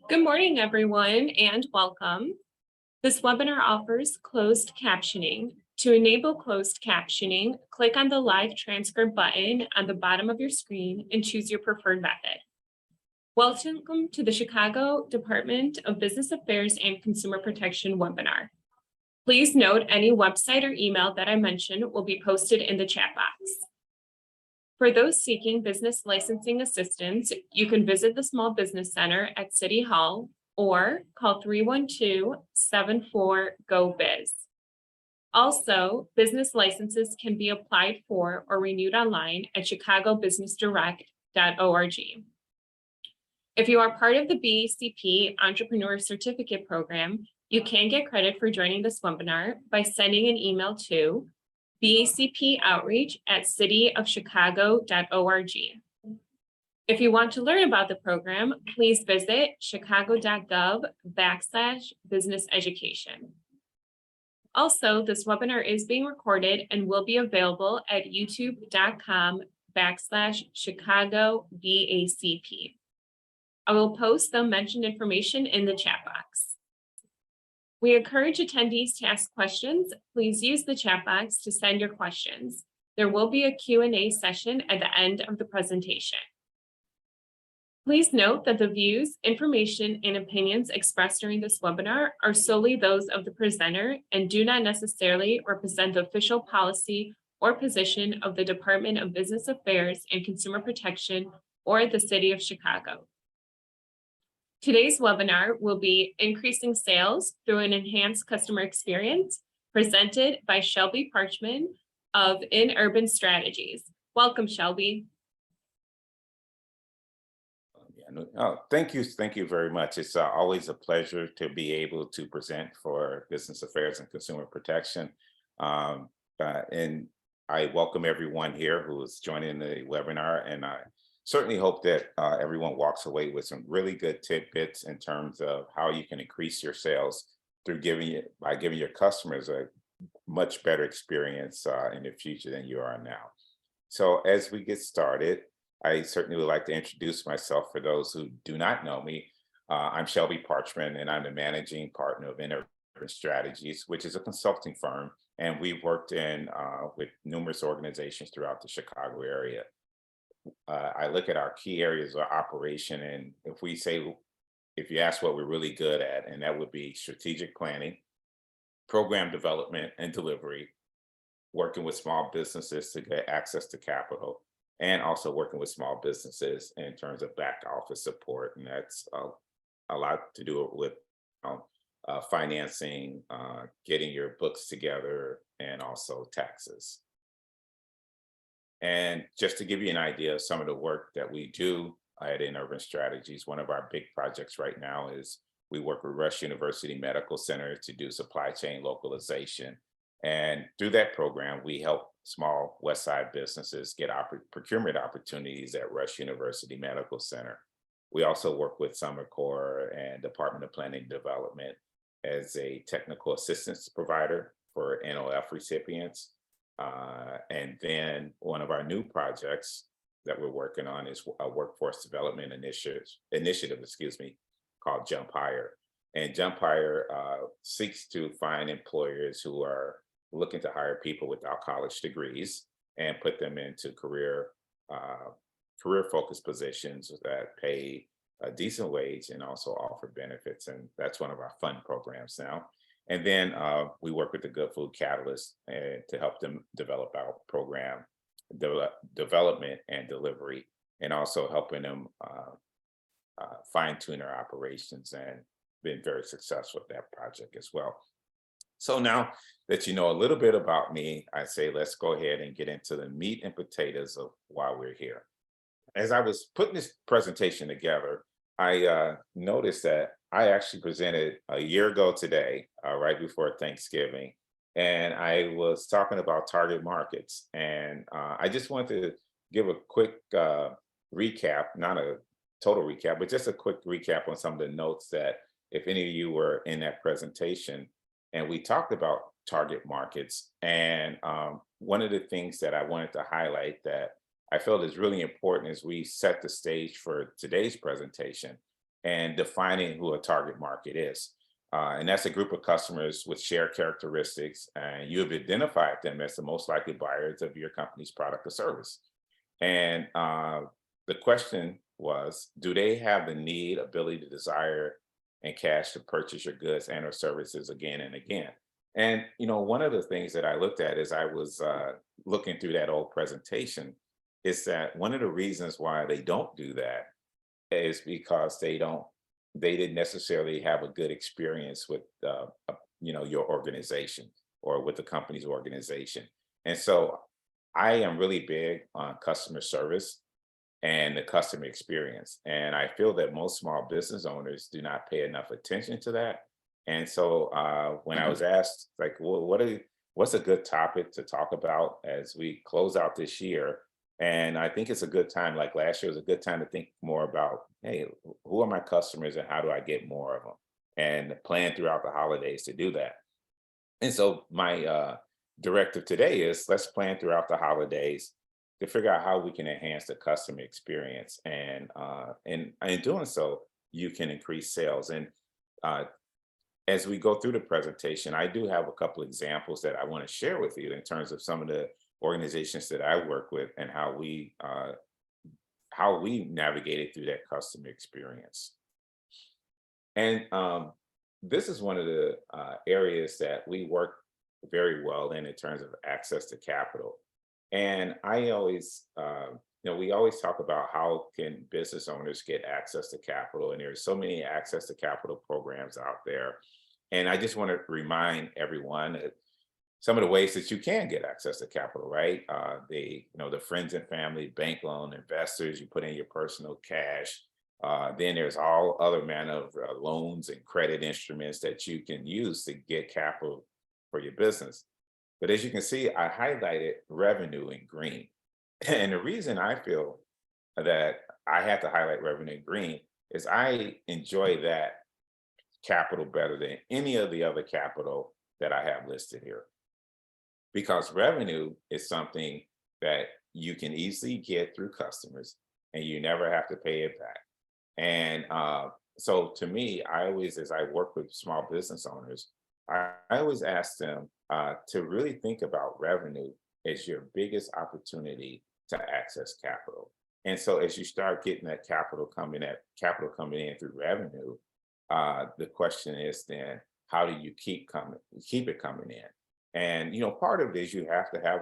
Good morning, everyone, and welcome. This webinar offers closed captioning. To enable closed captioning, click on the live transcript button on the bottom of your screen and choose your preferred method. Welcome to the Chicago Department of Business Affairs and Consumer Protection webinar. Please note any website or email that I mentioned will be posted in the chat box. For those seeking business licensing assistance, you can visit the Small Business Center at City Hall or call 312-74-GO-BIZ. Also, business licenses can be applied for or renewed online at chicagobusinessdirect.org. If you are part of the BACP Entrepreneur Certificate Program, you can get credit for joining this webinar by sending an email to bacpoutreach@cityofchicago.org. If you want to learn about the program, please visit chicago.gov/business education. Also, this webinar is being recorded and will be available at youtube.com/Chicago BACP. I will post the mentioned information in the chat box. We encourage attendees to ask questions. Please use the chat box to send your questions. There will be a Q&A session at the end of the presentation. Please note that the views, information, and opinions expressed during this webinar are solely those of the presenter and do not necessarily represent the official policy or position of the Department of Business Affairs and Consumer Protection or the City of Chicago. Today's webinar will be Increasing Sales Through an Enhanced Customer Experience, presented by Shelby Parchman of InUrban Strategies. Welcome, Shelby. Thank you very much. It's always a pleasure to be able to present for Business Affairs and Consumer Protection. And I welcome everyone here who is joining the webinar, and I certainly hope that everyone walks away with some really good tidbits in terms of how you can increase your sales through giving your customers a much better experience in the future than you are now. So as we get started, I certainly would like to introduce myself for those who do not know me. I'm Shelby Parchman, and I'm the managing partner of InUrban Strategies, which is a consulting firm, and we've worked with numerous organizations throughout the Chicago area. I look at our key areas of operation, and if you ask what we're really good at, and that would be strategic planning, program development and delivery, working with small businesses to get access to capital, and also working with small businesses in terms of back office support. And that's a lot to do with financing, getting your books together, and also taxes. And just to give you an idea of some of the work that we do at InUrban Strategies, one of our big projects right now is we work with Rush University Medical Center to do supply chain localization. And through that program, we help small West Side businesses get procurement opportunities at Rush University Medical Center. We also work with Summer Corps and Department of Planning and Development as a technical assistance provider for NOF recipients. And then one of our new projects that we're working on is a workforce development initiative, called Jump Hire. And Jump Hire seeks to find employers who are looking to hire people without college degrees and put them into career-focused positions that pay a decent wage and also offer benefits. And that's one of our fun programs now. And then we work with the Good Food Catalyst to help them develop our program, development and delivery, and also helping them fine-tune their operations, and been very successful with that project as well. So now that you know a little bit about me, I say let's go ahead and get into the meat and potatoes of why we're here. As I was putting this presentation together, I noticed that I actually presented a year ago today, right before Thanksgiving, and I was talking about target markets. And I just wanted to give a quick recap, not a total recap, but just a quick recap on some of the notes that if any of you were in that presentation. And we talked about target markets. And one of the things that I wanted to highlight that I felt is really important as we set the stage for today's presentation and defining who a target market is. And that's a group of customers with shared characteristics, and you have identified them as the most likely buyers of your company's product or service. And the question was, do they have the need, ability, desire, and cash to purchase your goods and or services again and again? And one of the things that I looked at as I was looking through that old presentation is that one of the reasons why they don't do that is because they didn't necessarily have a good experience with your organization or with the company's organization. And so I am really big on customer service and the customer experience. And I feel that most small business owners do not pay enough attention to that. And so when I was asked, like, well, what's a good topic to talk about as we close out this year? And I think it's a good time, like last year was a good time to think more about, hey, who are my customers and how do I get more of them? And plan throughout the holidays to do that. And so my directive today is let's plan throughout the holidays to figure out how we can enhance the customer experience. And in doing so, you can increase sales. And uh, as we go through the presentation, I do have a couple examples that I want to share with you in terms of some of the organizations that I work with and how we navigated through that customer experience. And this is one of the areas that we work very well in terms of access to capital. And I always, we always talk about how can business owners get access to capital, and there's so many access to capital programs out there. And I just want to remind everyone that some of the ways that you can get access to capital, right? The friends and family, bank loan, investors, you put in your personal cash. Then there's all other manner of loans and credit instruments that you can use to get capital for your business. But as you can see, I highlighted revenue in green. And the reason I feel that I have to highlight revenue in green is I enjoy that capital better than any of the other capital that I have listed here. Because revenue is something that you can easily get through customers and you never have to pay it back. And so to me, I always, as I work with small business owners, I always ask them to really think about revenue as your biggest opportunity to access capital. And so as you start getting that capital coming in through revenue, the question is then, how do you keep it coming in? And part of it is you have to have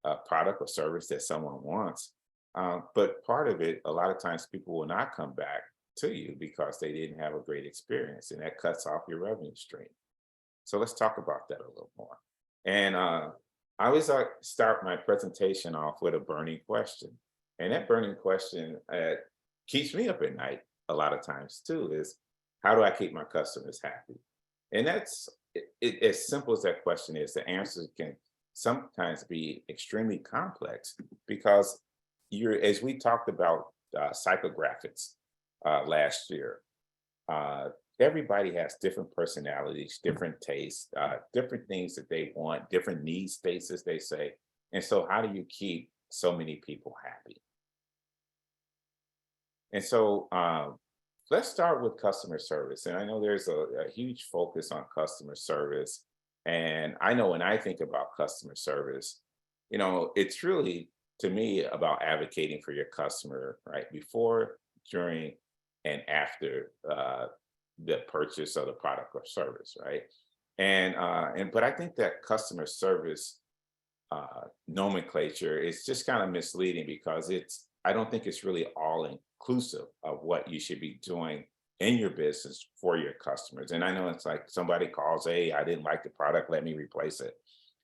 a product or service that someone wants. But part of it, a lot of times people will not come back to you because they didn't have a great experience, and that cuts off your revenue stream. So let's talk about that a little more. And I always start my presentation off with a burning question. And that burning question keeps me up at night a lot of times too, is how do I keep my customers happy? And that's as simple as that question is. The answer can sometimes be extremely complex because as we talked about psychographics last year, everybody has different personalities, different tastes, different things that they want, different need states, as they say. And so how do you keep so many people happy? And so let's start with customer service. And I know there's a huge focus on customer service. And I know when I think about customer service, it's really, to me, about advocating for your customer, right? Before, during, and after the purchase of the product or service, right? But I think that customer service nomenclature is just kind of misleading because I don't think it's really all inclusive of what you should be doing in your business for your customers. And I know it's like somebody calls, hey, I didn't like the product, let me replace it.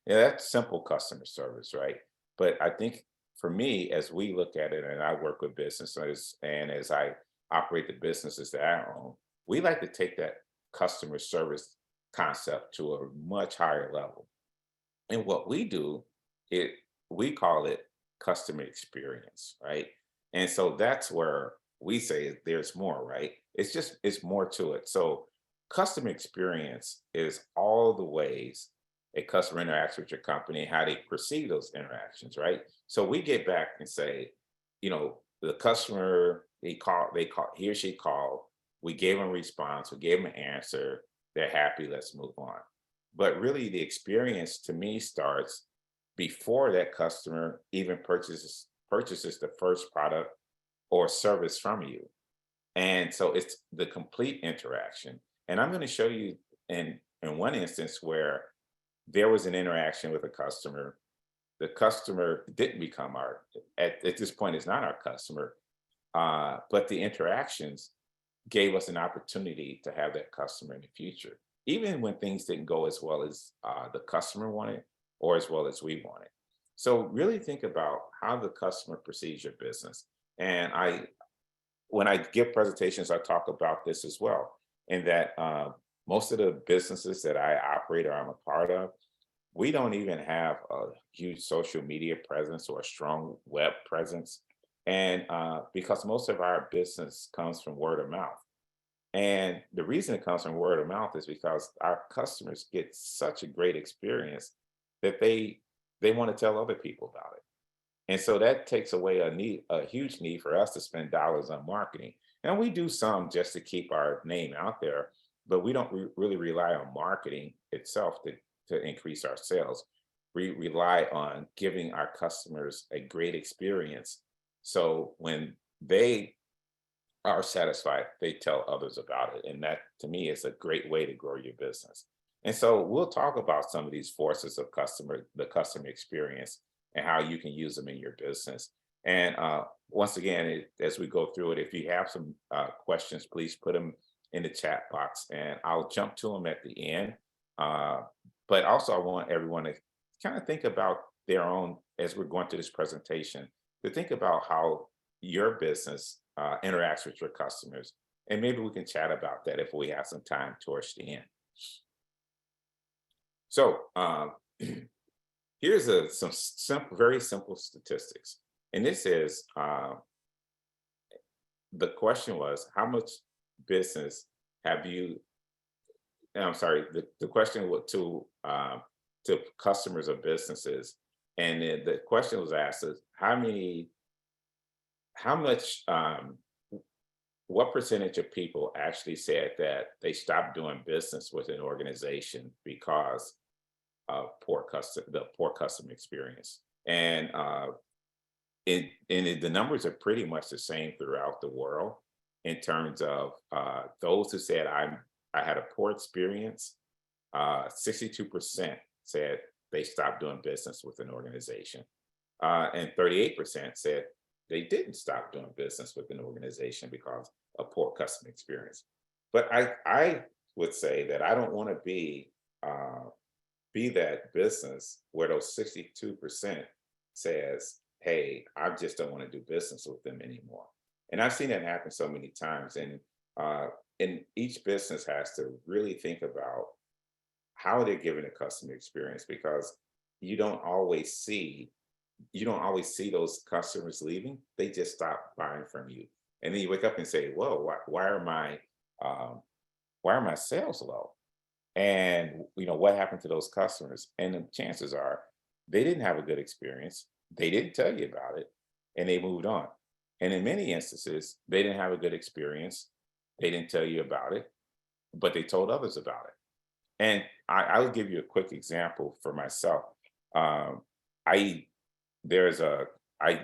Yeah, that's simple customer service, right? But I think for me, as we look at it, and I work with businesses, and as I operate the businesses that I own, we like to take that customer service concept to a much higher level. And what we do, we call it customer experience, right? And so that's where we say there's more, right? It's more to it. So customer experience is all the ways a customer interacts with your company, how they perceive those interactions, right? So we get back and say, the customer, he or she called, we gave them a response, we gave them an answer, they're happy, let's move on. But really the experience to me starts before that customer even purchases the first product or service from you. And so it's the complete interaction. And I'm going to show you in one instance where there was an interaction with a customer. The customer didn't become at this point is not our customer, but the interactions gave us an opportunity to have that customer in the future, even when things didn't go as well as the customer wanted or as well as we wanted. So really think about how the customer perceives your business. And when I give presentations, I talk about this as well, in that most of the businesses that I operate or I'm a part of, we don't even have a huge social media presence or a strong web presence. And because most of our business comes from word of mouth. And the reason it comes from word of mouth is because our customers get such a great experience that they want to tell other people about it. And so that takes away a huge need for us to spend dollars on marketing. And we do some just to keep our name out there, but we don't really rely on marketing itself to increase our sales. We rely on giving our customers a great experience. So when they are satisfied, they tell others about it. And that to me is a great way to grow your business. And so we'll talk about some of these forces of the customer experience and how you can use them in your business. And once again, as we go through it, if you have some questions, please put them in the chat box and I'll jump to them at the end. But also I want everyone to kind of think about their own, as we're going through this presentation, to think about how your business interacts with your customers. And maybe we can chat about that if we have some time towards the end. So here's some very simple statistics. And this is, the question was, how much business have you, I'm sorry, the question was to customers of businesses. And then the question was asked is, what percentage of people actually said that they stopped doing business with an organization because of the poor customer experience? And the numbers are pretty much the same throughout the world in terms of those who said I had a poor experience. 62% said they stopped doing business with an organization, and 38% said they didn't stop doing business with an organization because of poor customer experience. But I would say that I don't want to be that business where those 62% says, hey, I just don't want to do business with them anymore. And I've seen that happen so many times. And each business has to really think about how they're giving a customer experience, because you don't always see those customers leaving. They just stop buying from you. And then you wake up and say, whoa, why are my sales low? And what happened to those customers? And the chances are they didn't have a good experience. They didn't tell you about it and they moved on. And in many instances, they didn't have a good experience. They didn't tell you about it, but they told others about it. And I'll give you a quick example for myself. I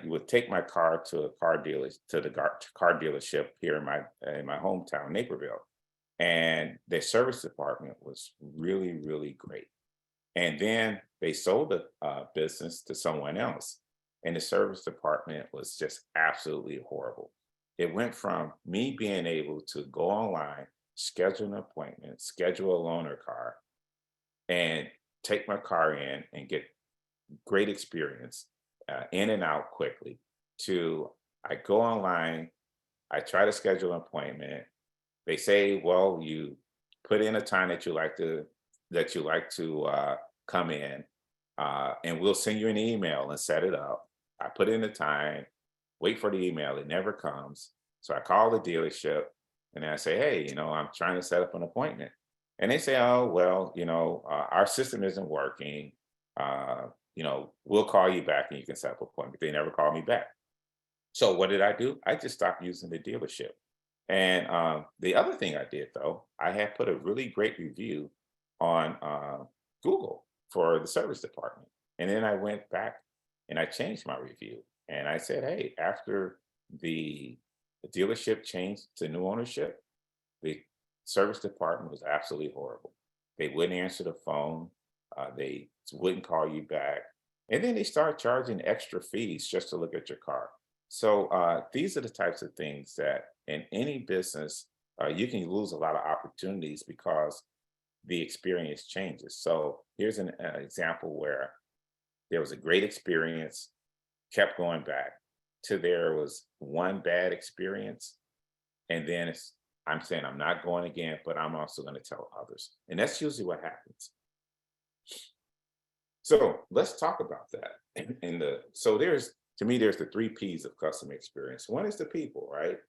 would take my car to the car dealership here in my hometown, Naperville, and their service department was really, really great. And then they sold the business to someone else, and the service department was just absolutely horrible. It went from me being able to go online, schedule an appointment, schedule a loaner car, and take my car in and get great experience in and out quickly, to I go online, I try to schedule an appointment. They say, well, you put in a time that you like to come in, and we'll send you an email and set it up. I put in the time, wait for the email, it never comes. So I call the dealership and I say, hey, I'm trying to set up an appointment. And they say, oh, well, our system isn't working. We'll call you back and you can set up an appointment. They never call me back. So what did I do? I just stopped using the dealership. And the other thing I did, though, I had put a really great review on Google for the service department. And then I went back and I changed my review. And I said, hey, after the dealership changed to new ownership, the service department was absolutely horrible. They wouldn't answer the phone. They wouldn't call you back. And then they start charging extra fees just to look at your car. So these are the types of things that in any business, you can lose a lot of opportunities because the experience changes. So here's an example where there was a great experience, kept going back, to there was one bad experience, and then I'm saying I'm not going again, but I'm also going to tell others. And that's usually what happens. So let's talk about that. So there's, to me, there's the three P's of customer experience. One is the people, right?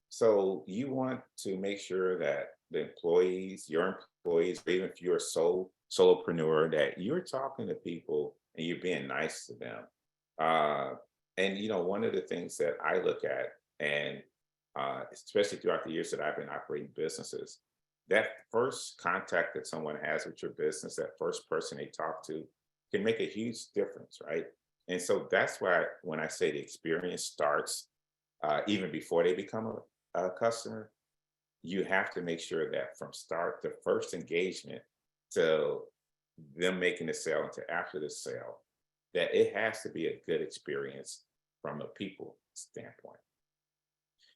So you want to make sure that the employees, your employees, or even if you're a solopreneur, that you're talking to people and you're being nice to them. Uh, and one of the things that I look at, and especially throughout the years that I've been operating businesses, that first contact that someone has with your business, that first person they talk to, can make a huge difference, right? And so that's why when I say the experience starts even before they become a customer, you have to make sure that from start the first engagement to them making the sale and to after the sale, that it has to be a good experience from a people standpoint.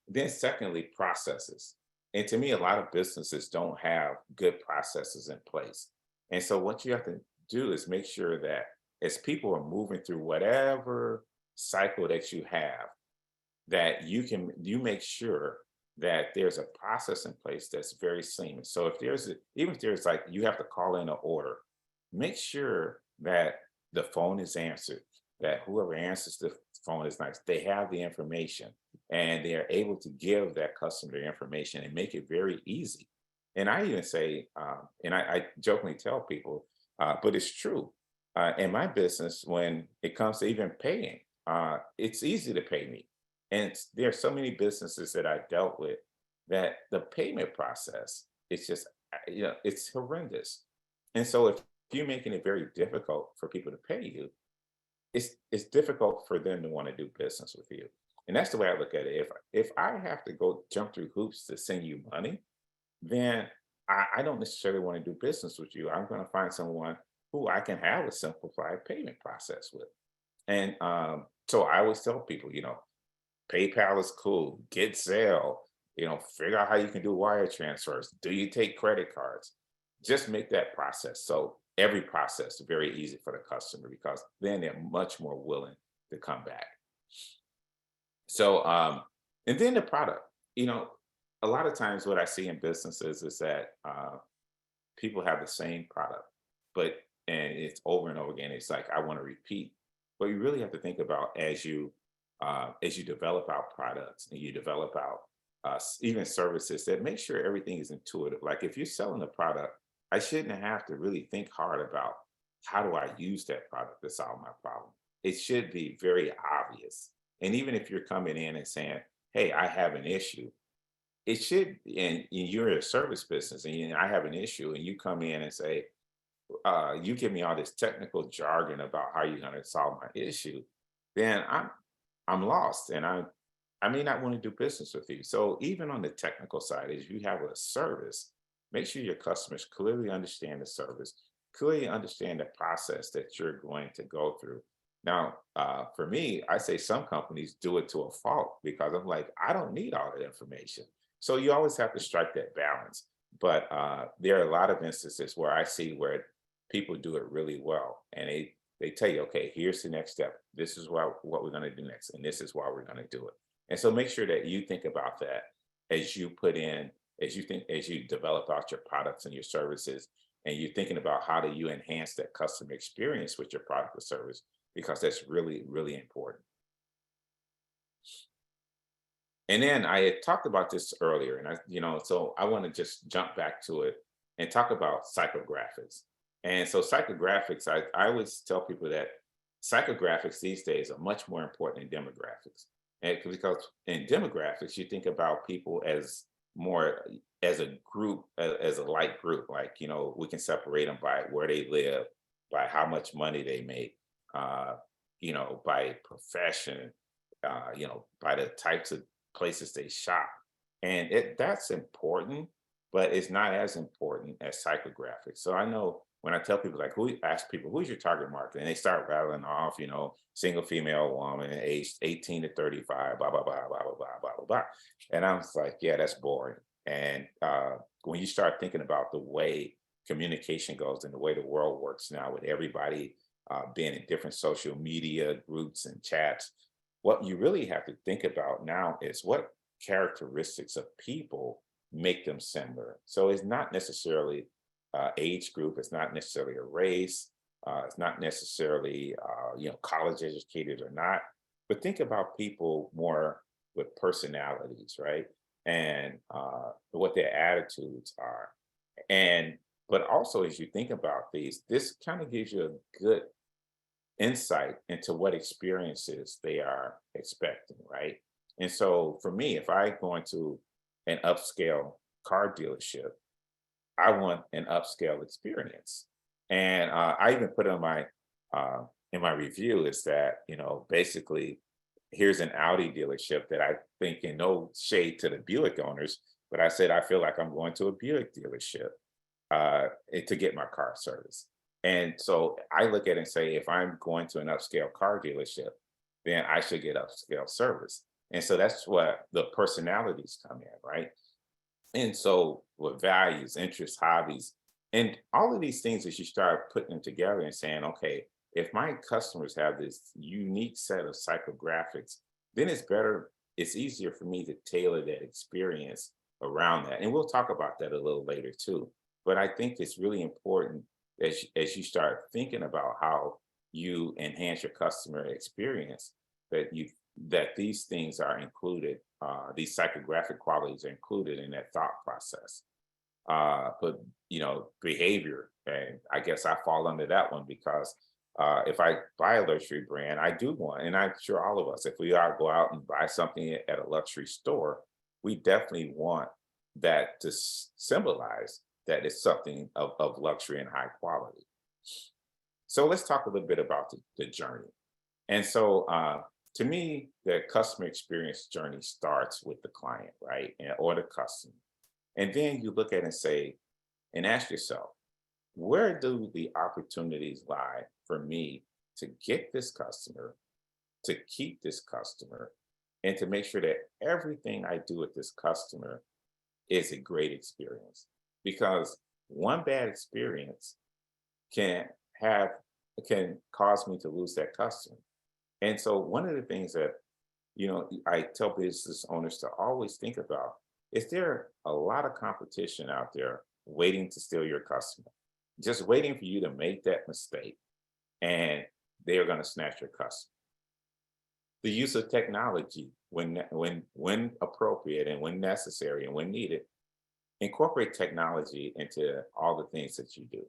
Then, secondly, processes. And to me, a lot of businesses don't have good processes in place. And so, what you have to do is make sure that as people are moving through whatever cycle that you have, that you make sure that there's a process in place that's very seamless. So even if there's like you have to call in an order, make sure that the phone is answered, that whoever answers the phone is nice. They have the information and they are able to give that customer the information and make it very easy. And I even say, and I jokingly tell people, but it's true. In my business, when it comes to even paying, it's easy to pay me. And there are so many businesses that I dealt with that the payment process is just, it's horrendous. And so if you're making it very difficult for people to pay you, it's difficult for them to want to do business with you. And that's the way I look at it. If I have to go jump through hoops to send you money, then I don't necessarily want to do business with you. I'm going to find someone who I can have a simplified payment process with. And so I always tell people, PayPal is cool, get Zelle, figure out how you can do wire transfers. Do you take credit cards? Just make that process. So every process is very easy for the customer because then they're much more willing to come back. So, and then the product, a lot of times what I see in businesses is that people have the same product, and it's over and over again. It's like, I want to repeat, but you really have to think about as you develop out products and you develop out even services, that make sure everything is intuitive. Like if you're selling a product, I shouldn't have to really think hard about how do I use that product to solve my problem. It should be very obvious. And even if you're coming in and saying, hey, I have an issue, it should, and you're a service business and I have an issue, and you come in and say, you give me all this technical jargon about how you're going to solve my issue, then I'm lost, and I may not want to do business with you. So even on the technical side, if you have a service, make sure your customers clearly understand the service, clearly understand the process that you're going to go through. Now, for me, I say some companies do it to a fault because I'm like, I don't need all that information. So you always have to strike that balance. But there are a lot of instances where I see where people do it really well, and they tell you, okay, here's the next step. This is what we're going to do next, and this is why we're going to do it. And so make sure that you think about that as you as you develop out your products and your services, and you're thinking about how do you enhance that customer experience with your product or service, because that's really, really important. And then I had talked about this earlier, and so I want to just jump back to it and talk about psychographics. And so psychographics, I always tell people that psychographics these days are much more important than demographics. And because in demographics, you think about people as more as a group, as a like group, like, we can separate them by where they live, by how much money they make, uh, by profession, by the types of places they shop. And that's important, but it's not as important as psychographics. So I know when I tell people, like, who ask people, who's your target market? And they start rattling off, single female woman aged 18 to 35, blah, blah, blah, blah, blah, blah, blah, blah, blah. And I was like, yeah, that's boring. And when you start thinking about the way communication goes and the way the world works now, with everybody being in different social media groups and chats, what you really have to think about now is what characteristics of people make them similar. So it's not necessarily age group, it's not necessarily a race, it's not necessarily college educated or not, but think about people more with personalities, right? And what their attitudes are. And but also, as you think about these, this kind of gives you a good insight into what experiences they are expecting, right? And so for me, if I go into an upscale car dealership, I want an upscale experience. And I even put on in my review is that, basically here's an Audi dealership that I think, in no shade to the Buick owners, but I said I feel like I'm going to a Buick dealership to get my car service. And so I look at it and say, if I'm going to an upscale car dealership, then I should get upscale service. And so that's what the personalities come in, right? And so with values, interests, hobbies, and all of these things, as you start putting them together and saying, okay, if my customers have this unique set of psychographics, then it's easier for me to tailor that experience around that. And we'll talk about that a little later too. But I think it's really important as you start thinking about how you enhance your customer experience, that these things are included, these psychographic qualities are included in that thought process. But behavior, and I guess I fall under that one because if I buy a luxury brand, I do want, and I'm sure all of us, if we are go out and buy something at a luxury store, we definitely want that to symbolize that it's something of luxury and high quality. So let's talk a little bit about the journey. And so to me, the customer experience journey starts with the client, right? Or the customer. And then you look at it and say, and ask yourself, where do the opportunities lie for me to get this customer, to keep this customer, and to make sure that everything I do with this customer is a great experience? Because one bad experience can have can cause me to lose that customer. And so one of the things that I tell business owners to always think about is there a lot of competition out there waiting to steal your customer, just waiting for you to make that mistake, and they're going to snatch your customer. The use of technology when appropriate and when necessary and when needed, incorporate technology into all the things that you do.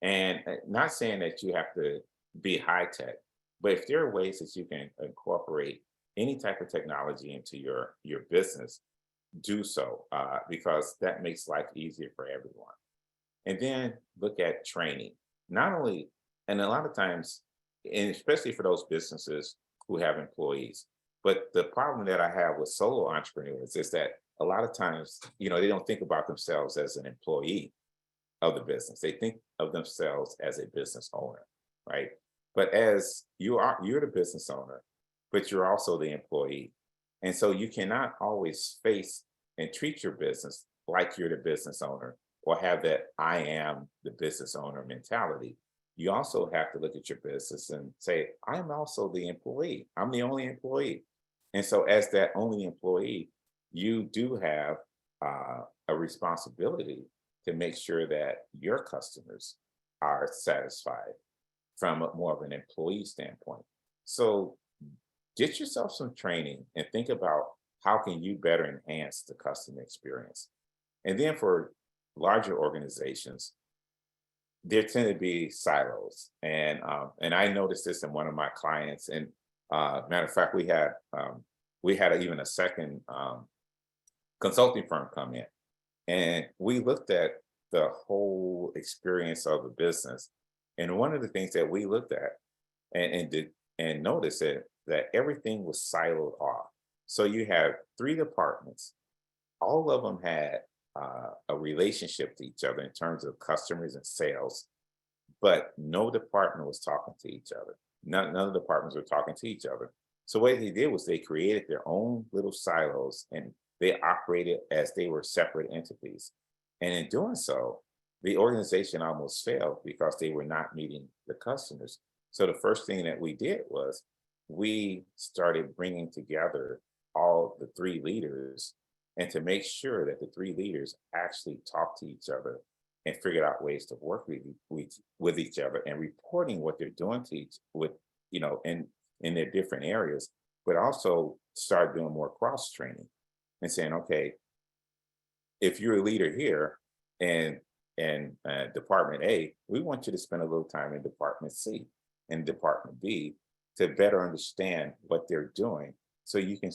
And not saying that you have to be high tech, but if there are ways that you can incorporate any type of technology into your business, do so, because that makes life easier for everyone. And then look at training. Not only, and a lot of times, and especially for those businesses who have employees, but the problem that I have with solo entrepreneurs is that a lot of times, they don't think about themselves as an employee of the business. They think of themselves as a business owner, right? But as you're the business owner, but you're also the employee. And so you cannot always face and treat your business like you're the business owner or have that I am the business owner mentality. You also have to look at your business and say, I'm also the employee. I'm the only employee. And so as that only employee, you do have a responsibility to make sure that your customers are satisfied from more of an employee standpoint. So get yourself some training and think about how can you better enhance the customer experience? And then for larger organizations, there tend to be silos, and I noticed this in one of my clients. And matter of fact, we had even a second consulting firm come in, and we looked at the whole experience of the business. And one of the things that we looked at and did and noticed that everything was siloed off. So you have three departments, all of them had a relationship to each other in terms of customers and sales, but no department was talking to each other. None of the departments were talking to each other. So what they did was they created their own little silos, and they operated as they were separate entities. And in doing so, the organization almost failed because they were not meeting the customers. So the first thing that we did was we started bringing together all the three leaders, and to make sure that the three leaders actually talk to each other and figured out ways to work with each other, and reporting what they're doing to each with, in their different areas, but also start doing more cross training and saying, okay, if you're a leader here and department A, we want you to spend a little time in department C and department B to better understand what they're doing, so you can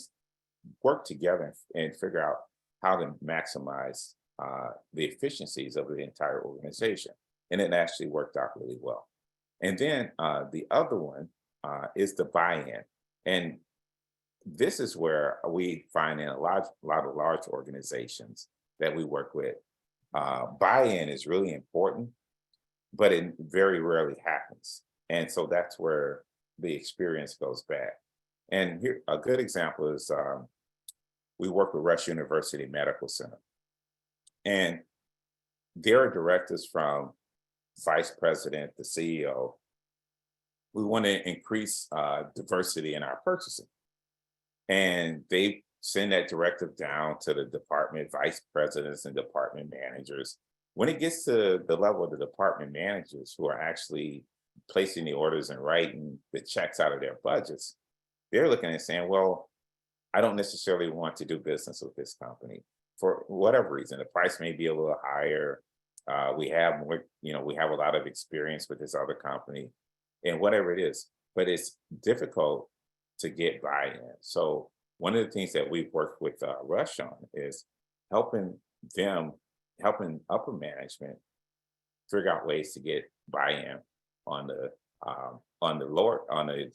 work together and figure out how to maximize the efficiencies of the entire organization. And it actually worked out really well. And then the other one is the buy-in. And this is where we find in a lot of large organizations that we work with, buy-in is really important, but it very rarely happens. And so that's where the experience goes bad. And here, a good example is we work with Rush University Medical Center, and their directors from vice president, the CEO, we want to increase diversity in our purchasing. And they send that directive down to the department vice presidents and department managers. When it gets to the level of the department managers who are actually placing the orders and writing the checks out of their budgets, they're looking and saying, well, I don't necessarily want to do business with this company for whatever reason. The price may be a little higher. We have more, we have a lot of experience with this other company, and whatever it is, but it's difficult to get buy-in. So one of the things that we've worked with Rush on is helping upper management figure out ways to get buy-in on the lower,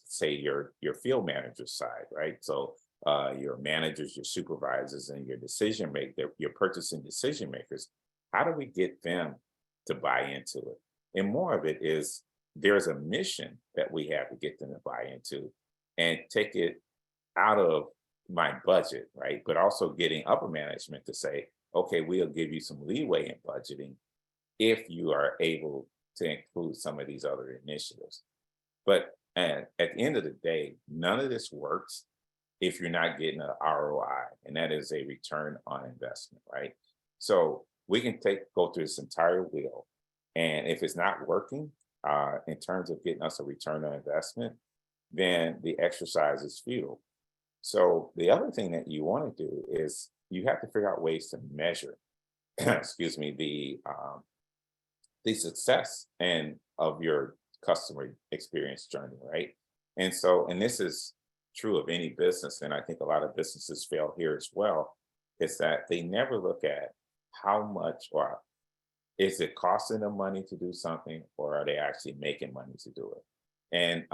say your field manager side, right? So your managers, your supervisors, and your purchasing decision makers, how do we get them to buy into it? And more of it is there's a mission that we have to get them to buy into and take it out of my budget, right? But also getting upper management to say, okay, we'll give you some leeway in budgeting if you are able to include some of these other initiatives. But at the end of the day, none of this works if you're not getting an ROI, and that is a return on investment, right? So we can go through this entire wheel, and if it's not working in terms of getting us a return on investment, then the exercise is futile. So the other thing that you want to do is you have to figure out ways to measure, excuse me, the success and of your customer experience journey, right? And this is true of any business, and I think a lot of businesses fail here as well, is that they never look at how much, or is it costing them money to do something, or are they actually making money to do it? And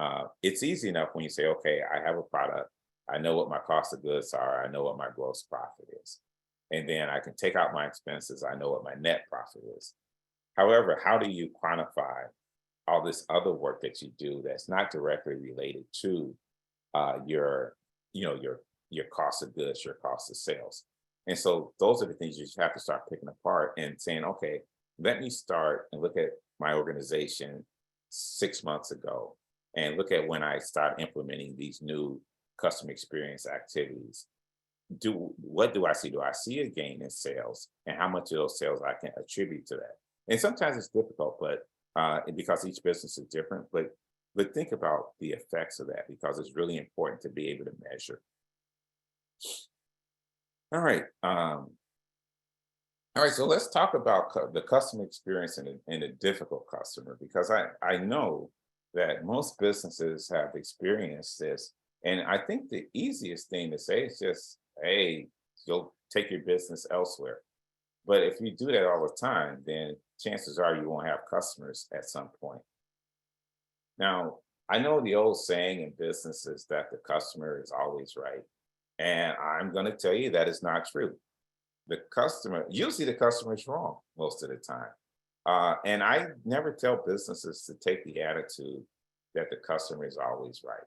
it's easy enough when you say, okay, I have a product, I know what my cost of goods are, I know what my gross profit is, and then I can take out my expenses, I know what my net profit is. However, how do you quantify all this other work that you do that's not directly related to your, your cost of goods, your cost of sales? And so those are the things you just have to start picking apart and saying, okay, let me start and look at my organization 6 months ago and look at when I start implementing these new customer experience activities. What do I see? Do I see a gain in sales, and how much of those sales I can attribute to that? And sometimes it's difficult, but because each business is different, but think about the effects of that, because it's really important to be able to measure. All right. All right. So let's talk about the customer experience in a difficult customer, because I know that most businesses have experienced this. And I think the easiest thing to say is just, hey, go take your business elsewhere. But if you do that all the time, then chances are you won't have customers at some point. Now, I know the old saying in business is that the customer is always right. And I'm going to tell you that is not true. Usually the customer is wrong most of the time. And I never tell businesses to take the attitude that the customer is always right,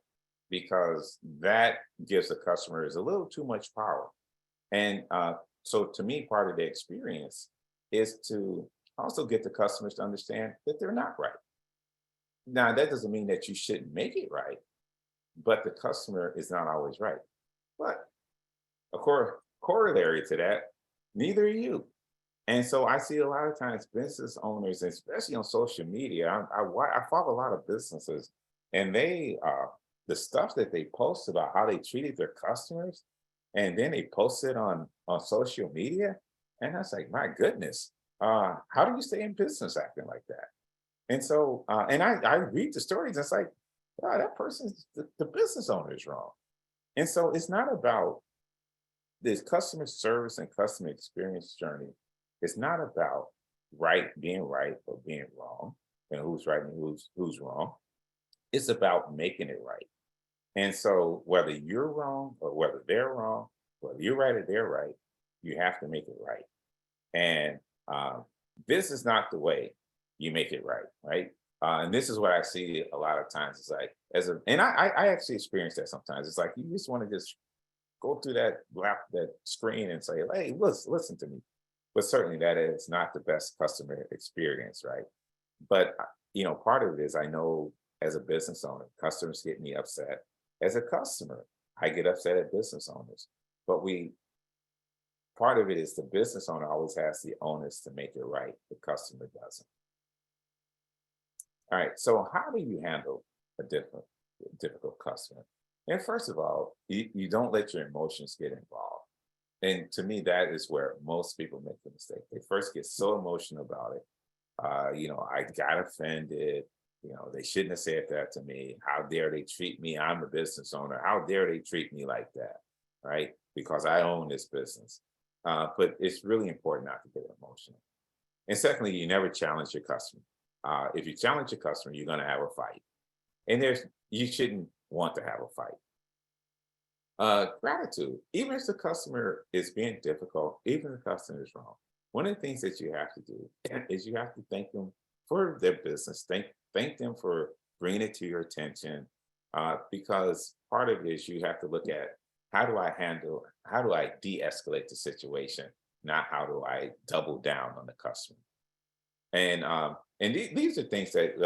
because that gives the customers a little too much power. And so to me, part of the experience is to also get the customers to understand that they're not right. Now, that doesn't mean that you shouldn't make it right, but the customer is not always right. But a corollary to that, neither are you. And so I see a lot of times business owners, especially on social media, I follow a lot of businesses, and the stuff that they post about how they treated their customers, and then they post it on social media, and I was like, my goodness, how do you stay in business acting like that? And so, and I read the stories, and it's like, wow, that person's the business owner is wrong. And so it's not about this customer service and customer experience journey. It's not about being right or being wrong, and who's right and who's wrong. It's about making it right. And so whether you're wrong or whether they're wrong, whether you're right or they're right, you have to make it right. And this is not the way you make it right, right? And this is what I see a lot of times. It's like and I actually experience that sometimes. It's like you just want to just go through that screen and say, hey, listen to me. But certainly that is not the best customer experience, right? But part of it is I know as a business owner, customers get me upset. As a customer, I get upset at business owners. But we part of it is the business owner always has the onus to make it right. The customer doesn't. All right. So how do you handle a difficult customer? And first of all, you don't let your emotions get involved. And to me, that is where most people make the mistake. They first get so emotional about it. I got offended. They shouldn't have said that to me. How dare they treat me? I'm a business owner. How dare they treat me like that? Right? Because I own this business. But it's really important not to get emotional. And secondly, you never challenge your customer. If you challenge your customer, you're going to have a fight. And you shouldn't want to have a fight. Gratitude. Even if the customer is being difficult, even if the customer is wrong, one of the things that you have to do is you have to thank them for their business. Thank them for bringing it to your attention, because part of it is you have to look at how do I de-escalate the situation, not how do I double down on the customer. And these are things that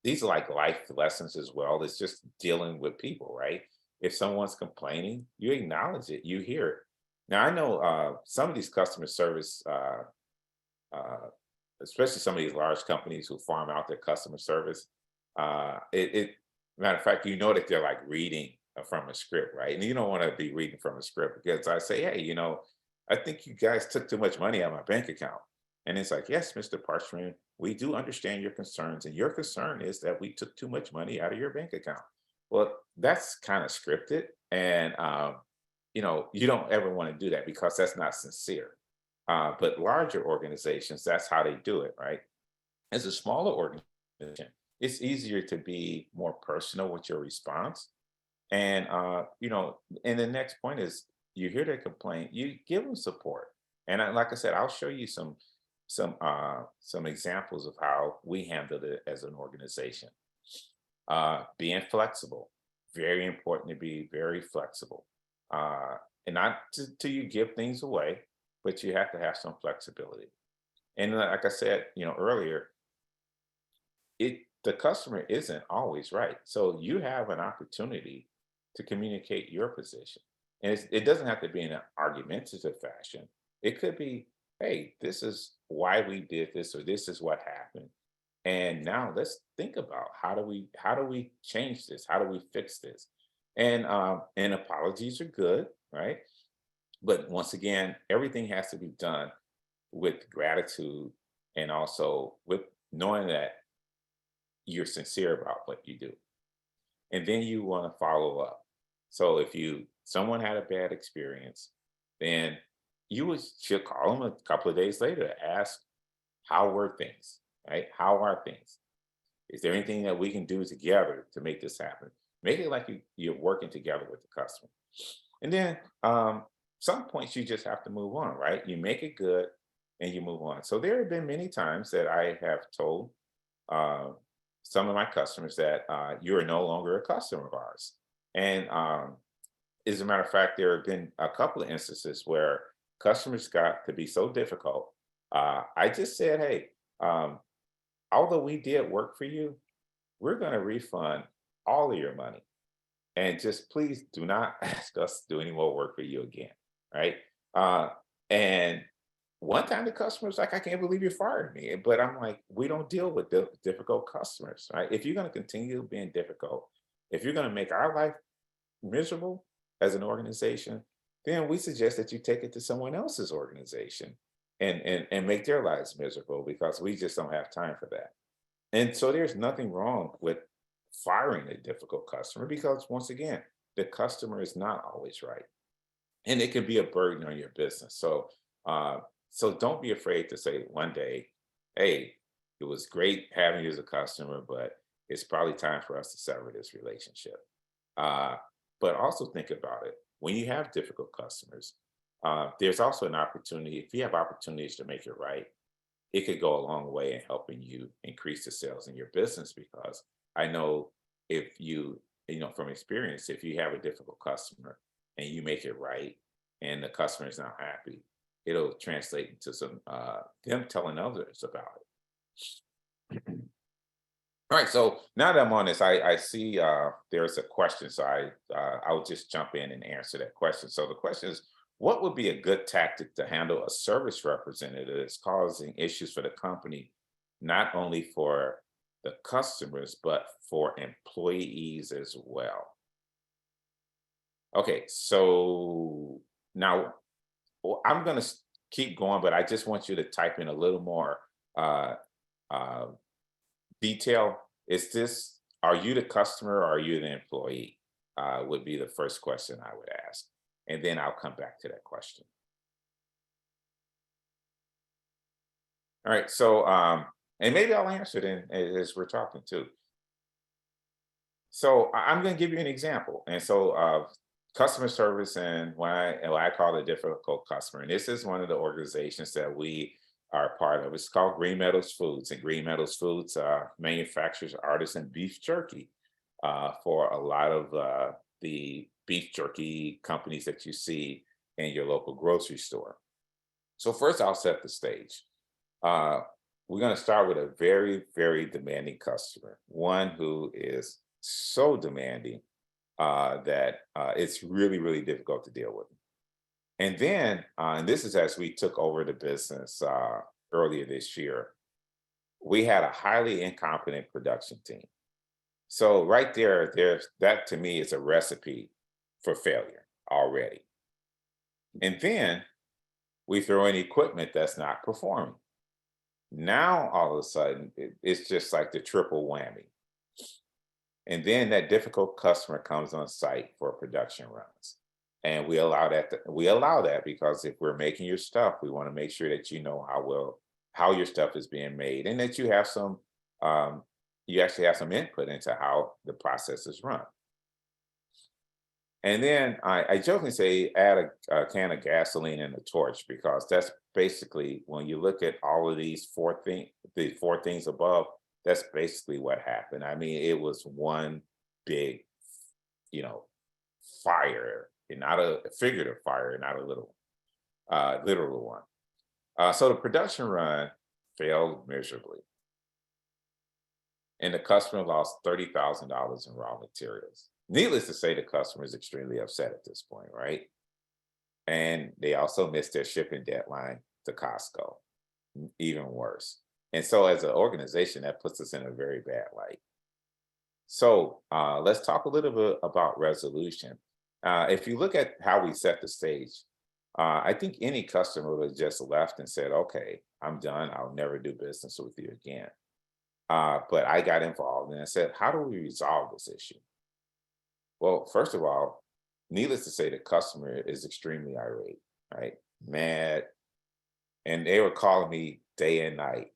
these are like life lessons as well. It's just dealing with people, right? If someone's complaining, you acknowledge it, you hear it. Now, I know some of these customer service, uh, especially some of these large companies who farm out their customer service, matter of fact, that they're like reading from a script, right? And you don't want to be reading from a script, because I say, hey, I think you guys took too much money out of my bank account. And it's like, yes, Mr. Parchman, we do understand your concerns. And your concern is that we took too much money out of your bank account. Well, that's kind of scripted. And, you don't ever want to do that, because that's not sincere. But larger organizations, that's how they do it, right? As a smaller organization, it's easier to be more personal with your response. And, and the next point is, you hear their complaint, you give them support. And like I said, I'll show you some examples of how we handled it as an organization. Being flexible, very important to be very flexible. Uh, and not to you give things away, but you have to have some flexibility. And like I said, earlier, the customer isn't always right. So you have an opportunity to communicate your position. And it doesn't have to be in an argumentative fashion. It could be, hey, this is why we did this, or this is what happened. And now let's think about how do we change this? How do we fix this? And apologies are good, right? But once again, everything has to be done with gratitude and also with knowing that you're sincere about what you do. And then you want to follow up. So if someone had a bad experience, then should call them a couple of days later to ask how were things, right? How are things? Is there anything that we can do together to make this happen? Make it like you're working together with the customer. And then some points you just have to move on, right? You make it good and you move on. So there have been many times that I have told uh, some of my customers that you are no longer a customer of ours. And as a matter of fact, there have been a couple of instances where customers got to be so difficult. I just said, hey, um, although we did work for you, we're going to refund all of your money. And just please do not ask us to do any more work for you again. Right. And one time the customer was like, I can't believe you fired me. But I'm like, we don't deal with difficult customers. Right. If you're going to continue being difficult, if you're going to make our life miserable as an organization, then we suggest that you take it to someone else's organization and make their lives miserable because we just don't have time for that. And so there's nothing wrong with firing a difficult customer because once again, the customer is not always right. And it can be a burden on your business. Uh, so don't be afraid to say one day, hey, it was great having you as a customer, but it's probably time for us to sever this relationship. Uh, but also think about it. When you have difficult customers, there's also an opportunity. If you have opportunities to make it right, it could go a long way in helping you increase the sales in your business because I know if from experience, if you have a difficult customer and you make it right and the customer is not happy, it'll translate into some them telling others about it. All right, so now that I'm on this, I see there's a question, so I'll just jump in and answer that question. So the question is, what would be a good tactic to handle a service representative that's causing issues for the company, not only for the customers but for employees as well? Okay, so now I'm going to keep going, but I just want you to type in a little more uh, uh, detail. Are you the customer or are you the employee? Would be the first question I would ask. And then I'll come back to that question. All right. So, and maybe I'll answer it as we're talking too. So I'm going to give you an example. And so, customer service and what I call a difficult customer. And this is one of the organizations that we are part of. It's called Green Meadows Foods, and Green Meadows Foods manufactures artisan beef jerky for a lot of the beef jerky companies that you see in your local grocery store. So first, I'll set the stage. Uh, we're going to start with a very, very demanding customer, one who is so demanding that it's really, really difficult to deal with. And then, and this is as we took over the business earlier this year, we had a highly incompetent production team. So right there's that to me is a recipe for failure already. And then we throw in equipment that's not performing. Now all of a sudden it's just like the triple whammy. And then that difficult customer comes on site for production runs. And we allow that because if we're making your stuff, we want to make sure that you know how your stuff is being made and that um, you actually have some input into how the process is run. And then I jokingly say add a can of gasoline and a torch because that's basically when you look at all of the four things above, that's basically what happened. I mean, it was one big, you know, fire, and not a figurative fire, not a literal one. So the production run failed miserably, and the customer lost $30,000 in raw materials. Needless to say, the customer is extremely upset at this point, right? And they also missed their shipping deadline to Costco, even worse. And so, as an organization, that puts us in a very bad light. So, let's talk a little bit about resolution. If you look at how we set the stage, I think any customer would have just left and said, okay, I'm done. I'll never do business with you again. But I got involved and I said, how do we resolve this issue? Well, first of all, needless to say, the customer is extremely irate, right? Mad. And they were calling me day and night.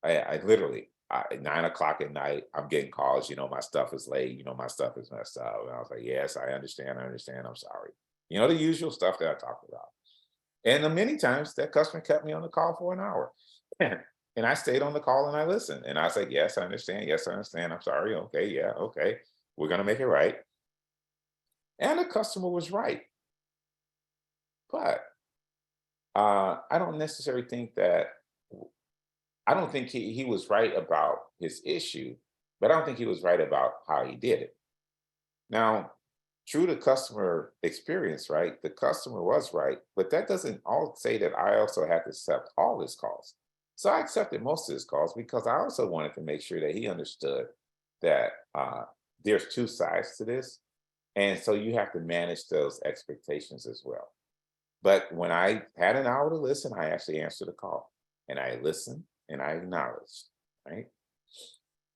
I literally, at 9 o'clock at night, I'm getting calls, my stuff is late, my stuff is messed up. And I was like, yes, I understand, I'm sorry. The usual stuff that I talked about. And many times that customer kept me on the call for an hour. And I stayed on the call and I listened. And I was like, yes, I understand. Yes, I understand. I'm sorry. Okay. Yeah. Okay. We're going to make it right. And the customer was right. But I don't necessarily think that, I don't think he was right about his issue, but I don't think he was right about how he did it. Now, true to customer experience, right? The customer was right, but that doesn't all say that I also have to accept all his calls. So I accepted most of his calls because I also wanted to make sure that he understood that there's two sides to this. And so you have to manage those expectations as well. But when I had an hour to listen, I actually answered the call and I listened and I acknowledged, right?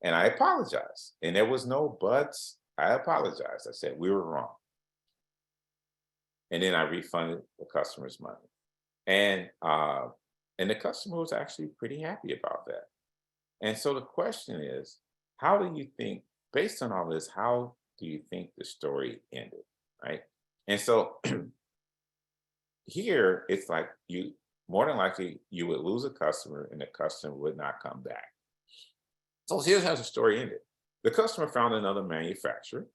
And I apologized. And there was no buts. I apologized. I said, we were wrong. And then I refunded the customer's money. And the customer was actually pretty happy about that. And so the question is, how do you think, based on all this, how do you think the story ended? Right. And so here it's like you more than likely you would lose a customer and the customer would not come back. So here's how the story ended. The customer found another manufacturer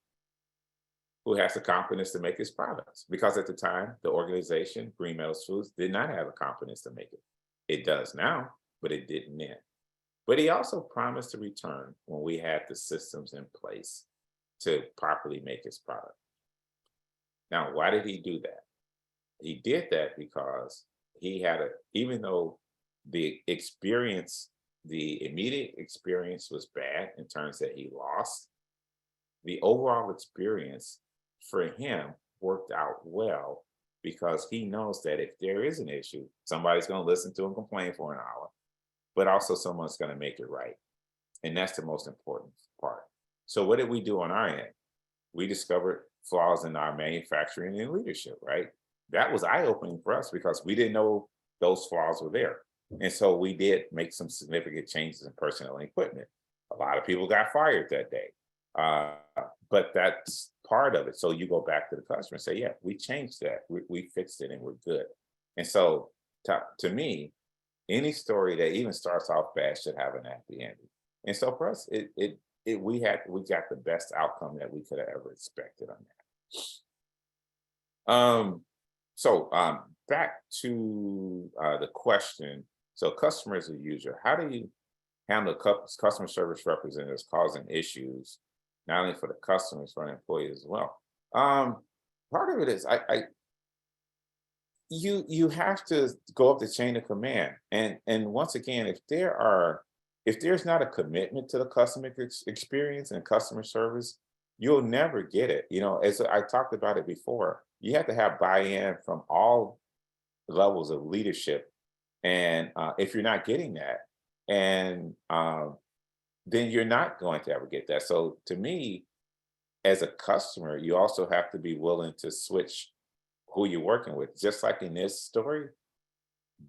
who has the confidence to make his products. Because at the time, the organization, Green Metals Foods, did not have the confidence to make it. It does now, but it didn't then. But he also promised to return when we had the systems in place to properly make his product. Now, why did he do that? He did that because he had even though the experience, the immediate experience was bad in terms that he lost, the overall experience for him worked out well because he knows that if there is an issue, somebody's going to listen to him complain for an hour, but also someone's going to make it right. And that's the most important part. So what did we do on our end? We discovered flaws in our manufacturing and leadership, right? That was eye-opening for us because we didn't know those flaws were there. And so we did make some significant changes in personnel and equipment. A lot of people got fired that day. But that's part of it. So you go back to the customer and say, yeah, we changed that. We fixed it and we're good. And so to me, any story that even starts off bad should have an happy ending. And so for us, we got the best outcome that we could have ever expected on that. Back to the question. So customer is a user. How do you handle customer service representatives causing issues, not only for the customers, for the employees as well? Part of it is you have to go up the chain of command. And once again, if there's not a commitment to the customer experience and customer service, you'll never get it. As I talked about it before, you have to have buy-in from all levels of leadership. And if you're not getting that, and then you're not going to ever get that. So to me, as a customer, you also have to be willing to switch who you're working with. Just like in this story,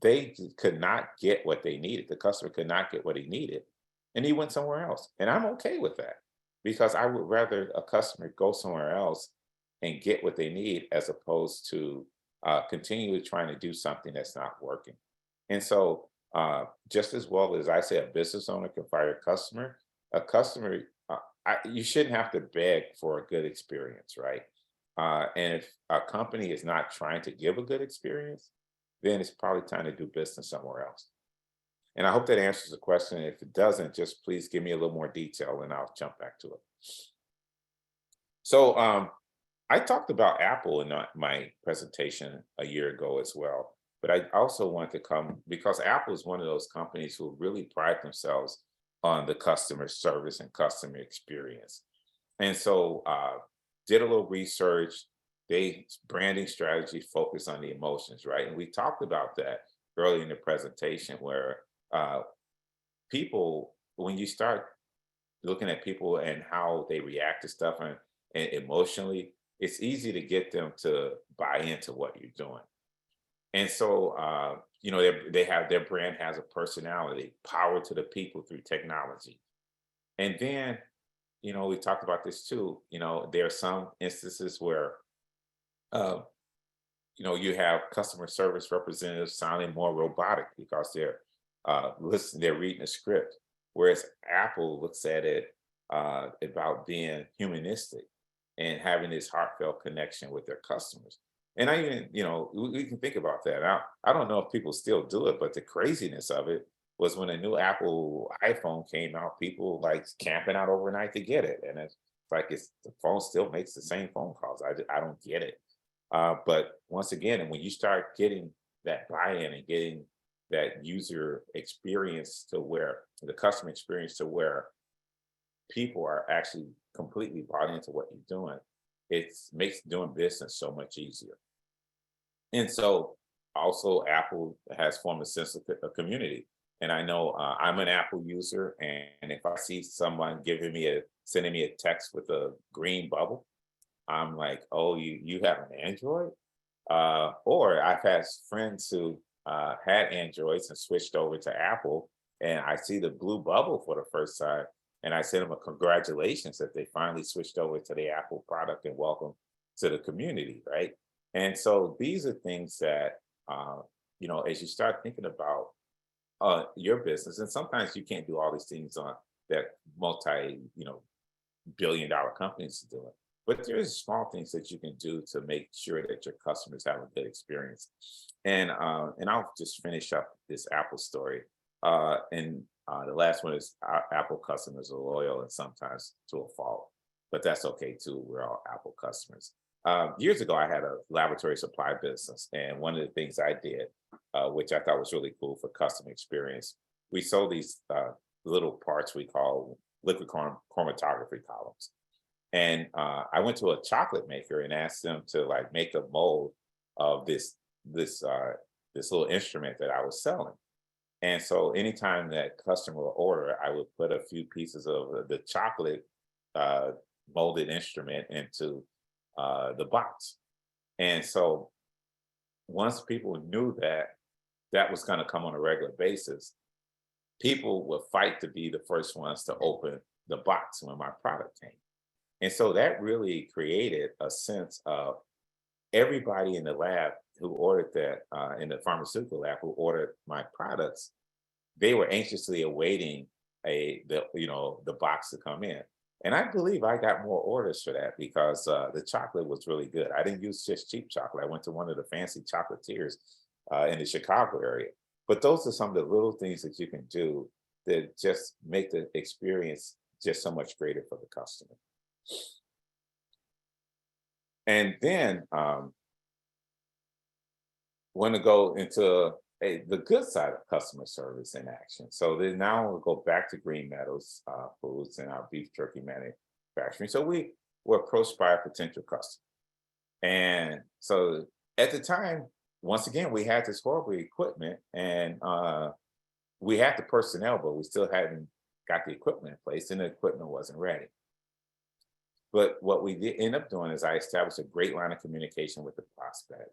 they could not get what they needed. The customer could not get what he needed, and he went somewhere else. And I'm okay with that because I would rather a customer go somewhere else and get what they need as opposed to continue trying to do something that's not working. And so, just as well as I say, a business owner can fire a customer, you shouldn't have to beg for a good experience, right? And if a company is not trying to give a good experience, then it's probably time to do business somewhere else. And I hope that answers the question. If it doesn't, just please give me a little more detail and I'll jump back to it. So I talked about Apple in my presentation a year ago as well, but I also want to come because Apple is one of those companies who really pride themselves on the customer service and customer experience. And so did a little research. they branding strategy focus on the emotions, right? And we talked about that early in the presentation where uh, people, when you start looking at people and how they react to stuff and emotionally, it's easy to get them to buy into what you're doing. And so, they have their brand has a personality, power to the people through technology. And then, we talked about this too. There are some instances where, uh, you have customer service representatives sounding more robotic because they're reading a script, whereas Apple looks at it about being humanistic and having this heartfelt connection with their customers. And I even, we can think about that. I don't know if people still do it, but the craziness of it was when a new Apple iPhone came out, people like camping out overnight to get it, and it's like the phone still makes the same phone calls. I don't get it. But once again, and when you start getting that buy-in and getting that user experience to where the customer experience to where people are actually completely bought into what you're doing, it makes doing business so much easier. And so also Apple has formed a sense of community. And I know I'm an Apple user, and if I see someone sending me a text with a green bubble, I'm like, oh, you have an Android? Or I've had friends who had Androids and switched over to Apple, and I see the blue bubble for the first time, and I send them a congratulations that they finally switched over to the Apple product and welcome to the community, right? And so these are things that, as you start thinking about your business, and sometimes you can't do all these things on that multi-billion-dollar companies are doing. But there's small things that you can do to make sure that your customers have a good experience. And I'll just finish up this Apple story. And the last one is Apple customers are loyal and sometimes to a fault, but that's okay too. We're all Apple customers. Years ago, I had a laboratory supply business, and one of the things I did, which I thought was really cool for customer experience, we sold these little parts we call liquid chromatography columns. And I went to a chocolate maker and asked them to like make a mold of this little instrument that I was selling. And so anytime that customer would order, I would put a few pieces of the chocolate uh, molded instrument into the box. And so once people knew that that was going to come on a regular basis, people would fight to be the first ones to open the box when my product came. And so that really created a sense of everybody in the lab who ordered that, in the pharmaceutical lab who ordered my products, they were anxiously awaiting the box to come in. And I believe I got more orders for that because the chocolate was really good. I didn't use just cheap chocolate. I went to one of the fancy chocolatiers in the Chicago area. But those are some of the little things that you can do that just make the experience just so much greater for the customer. And then want to go into the good side of customer service in action. So then now we'll go back to Green Meadows Foods and our beef jerky manufacturing. So we were approached by a potential customer. And so at the time, once again, we had this horrible equipment and we had the personnel, but we still hadn't got the equipment in place and the equipment wasn't ready. But what we did end up doing is I established a great line of communication with the prospect.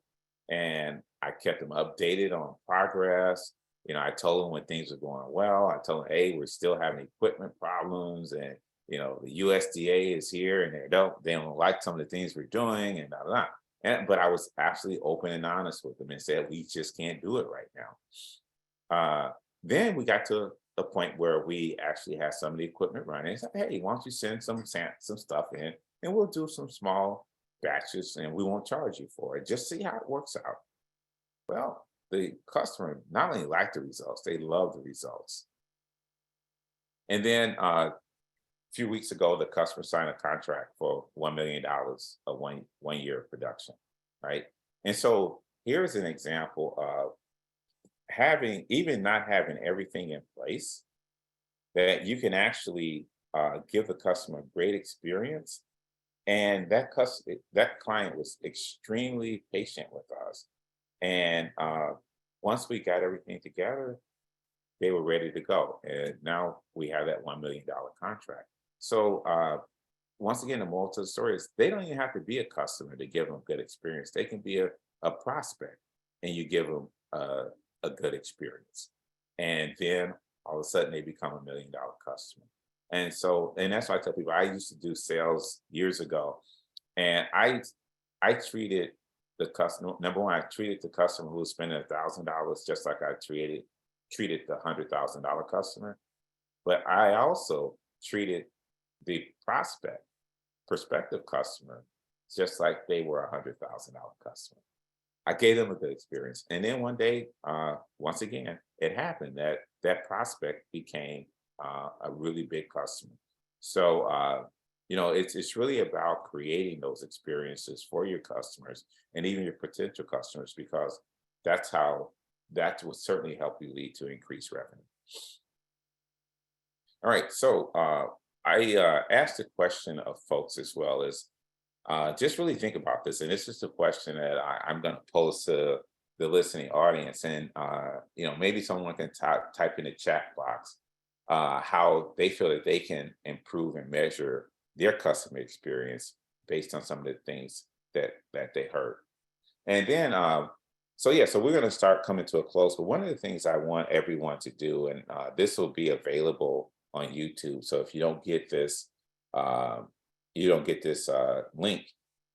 And I kept them updated on progress. I told them when things were going well. I told them, hey, we're still having equipment problems, and the USDA is here, and they don't like some of the things we're doing, and blah, blah, blah. But I was absolutely open and honest with them and said we just can't do it right now. Then we got to the point where we actually had some of the equipment running. I said, hey, why don't you send some stuff in, and we'll do some small batches, and we won't charge you for it. Just see how it works out. Well, the customer not only liked the results, they loved the results. And then a few weeks ago, the customer signed a contract for $1 million of one year of production, right? And so here's an example of even not having everything in place, that you can actually give the customer a great experience And that client was extremely patient with us. And once we got everything together, they were ready to go. And now we have that $1 million contract. So once again, the moral to the story is they don't even have to be a customer to give them good experience. They can be a prospect and you give them a good experience. And then all of a sudden they become $1 million customer. And so, and that's why I tell people I used to do sales years ago. And I treated the customer, number one, I treated the customer who was spending $1,000 just like I treated the $100,000 customer. But I also treated the prospective customer just like they were $100,000 customer. I gave them a good experience. And then one day, once again, it happened that that prospect became a really big customer. So, it's really about creating those experiences for your customers and even your potential customers, because that will certainly help you lead to increased revenue. All right. So I asked a question of folks as well as just really think about this. And this is the question that I'm going to pose to the listening audience. And, maybe someone can type in the chat box how they feel that they can improve and measure their customer experience based on some of the things that they heard. And then, so we're going to start coming to a close. But one of the things I want everyone to do, and this will be available on YouTube. So if uh, you don't get this link,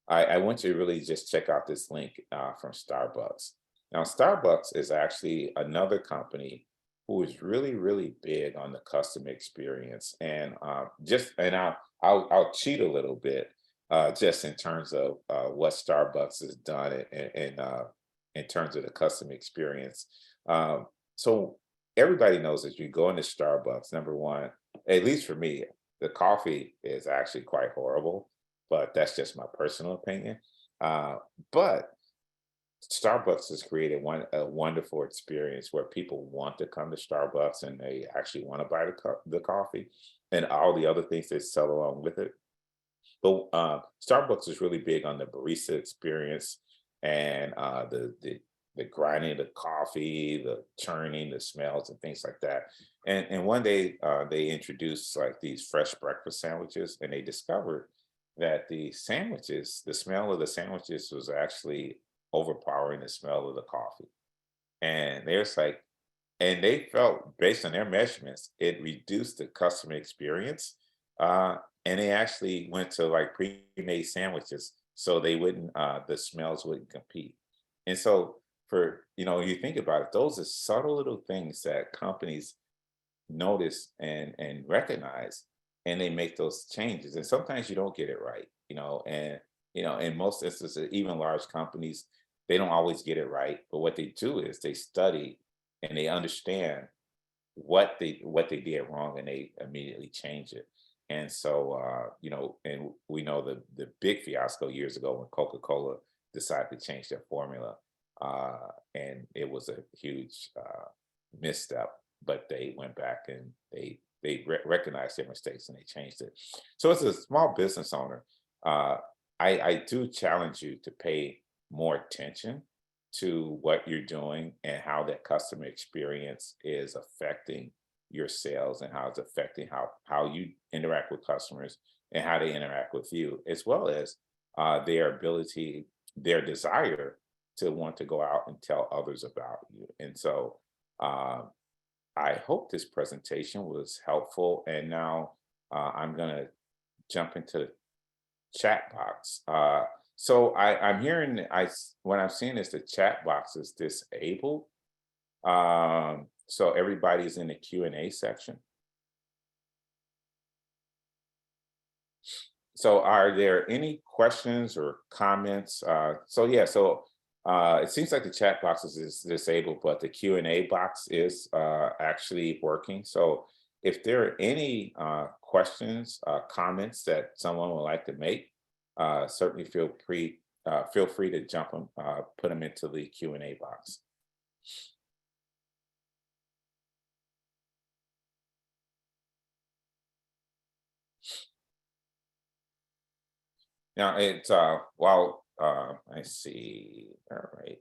I want you to really just check out this link from Starbucks. Now, Starbucks is actually another company who is really, really big on the customer experience. And I'll cheat a little bit just in terms of what Starbucks has done in terms of the customer experience. So everybody knows that you go into Starbucks, number one, at least for me, the coffee is actually quite horrible, but that's just my personal opinion. But Starbucks has created a wonderful experience where people want to come to Starbucks and they actually want to buy the coffee and all the other things that sell along with it. But Starbucks is really big on the barista experience and the grinding the coffee, the churning, the smells, and things like that. And one day they introduced like these fresh breakfast sandwiches, and they discovered that the smell of the sandwiches was actually overpowering the smell of the coffee. And there's like, and they felt based on their measurements, it reduced the customer experience. And they actually went to like pre-made sandwiches so the smells wouldn't compete. And so you think about it, those are subtle little things that companies notice and recognize, and they make those changes. And sometimes you don't get it right, and in most instances, even large companies, they don't always get it right. But what they do is they study and they understand what they did wrong, and they immediately change it. And so and we know the big fiasco years ago when Coca-Cola decided to change their formula, and it was a huge misstep. But they went back and recognized their mistakes and they changed it. So as a small business owner, I do challenge you to pay more attention to what you're doing and how that customer experience is affecting your sales and how it's affecting how you interact with customers and how they interact with you, as well as their desire to want to go out and tell others about you. And so I hope this presentation was helpful. And now I'm going to jump into the chat box. So I'm hearing, what I'm seeing is the chat box is disabled. So everybody's in the Q&A section. So are there any questions or comments? It seems like the chat box is disabled, but the Q&A box is actually working. So if there are any questions, comments that someone would like to make, certainly feel free to jump them, put them into the Q&A box. Now it's I see. All right.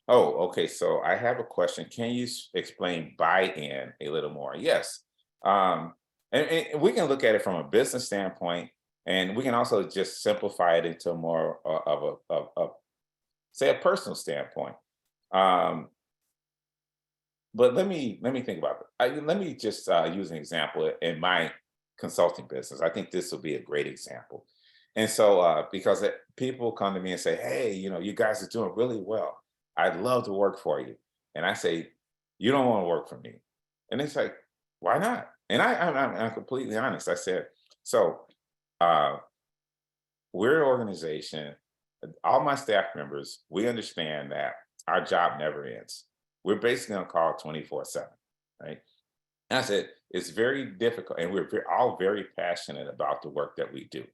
Oh, okay. So I have a question. Can you explain buy-in a little more? Yes. Um, and we can look at it from a business standpoint, and we can also just simplify it into more of say a personal standpoint. Um, but let me think about it. Let me just use an example in my consulting business. I think this will be a great example. And so, because people come to me and say, "Hey, you guys are doing really well. I'd love to work for you." And I say, "You don't want to work for me." And it's like, "Why not?" And I'm completely honest. I said, "So, uh, we're an organization. All my staff members, we understand that our job never ends. We're basically on call 24/7, right?" And I said, it's very difficult, and all very passionate about the work that we do.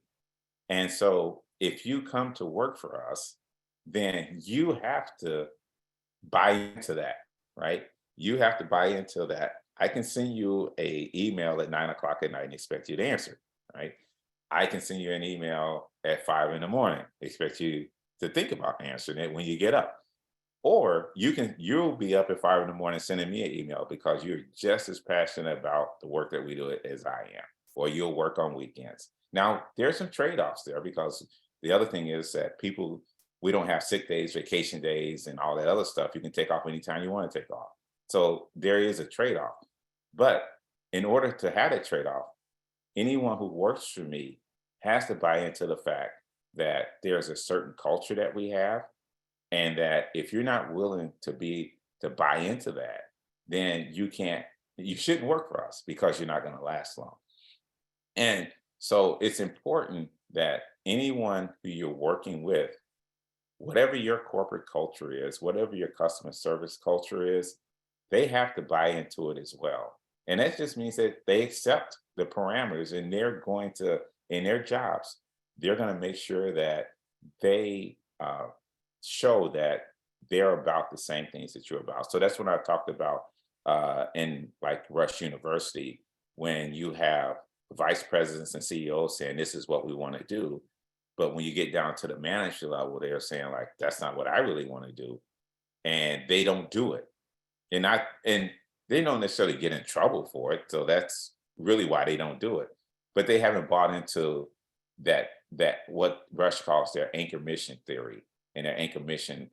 And so if you come to work for us, then you have to buy into that, right? You have to buy into that. I can send you a email at 9 o'clock at night and expect you to answer, right? I can send you an email at 5 in the morning, expect you to think about answering it when you get up. Or you'll be up at 5 in the morning sending me an email because you're just as passionate about the work that we do as I am, or you'll work on weekends. Now, there's some trade-offs there because the other thing is that we don't have sick days, vacation days, and all that other stuff. You can take off anytime you want to take off. So there is a trade-off. But in order to have that trade-off, anyone who works for me has to buy into the fact that there's a certain culture that we have, and that if you're not willing to buy into that, then you shouldn't work for us because you're not going to last long. And so it's important that anyone who you're working with, whatever your corporate culture is, whatever your customer service culture is, they have to buy into it as well. And that just means that they accept the parameters, and they're going to, in their jobs, they're going to make sure that they show that they're about the same things that you're about. So that's what I talked about in like Rush University, when you have vice presidents and CEOs saying this is what we want to do. But when you get down to the manager level, they're saying like, that's not what I really want to do. And they don't do it. And they don't necessarily get in trouble for it. So that's really why they don't do it. But they haven't bought into that what Rush calls their anchor mission theory and their anchor mission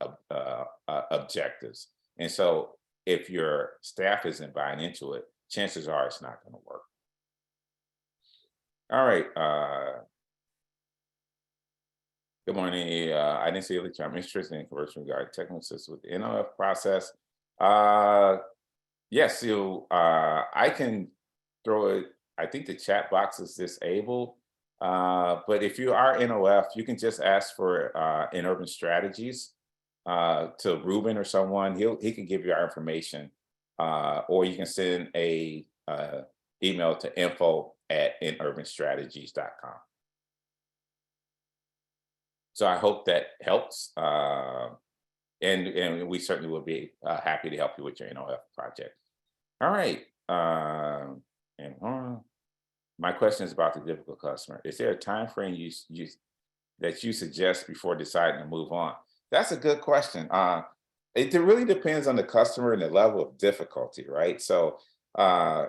objectives. And so if your staff isn't buying into it, chances are it's not going to work. All right. Good morning. I didn't see it. I'm interested in conversion regarding technical assistance with the NOF process. Uh, yes, so I can throw it. I think the chat box is disabled. But if you are NOF, you can just ask for InUrban strategies to Ruben or someone. He can give you our information, or you can send a email to info@inurbanstrategies.com. So I hope that helps. And we certainly will be happy to help you with your NOF project. All right. And my question is about the difficult customer. Is there a time frame that you suggest before deciding to move on? That's a good question. It really depends on the customer and the level of difficulty, right? So, I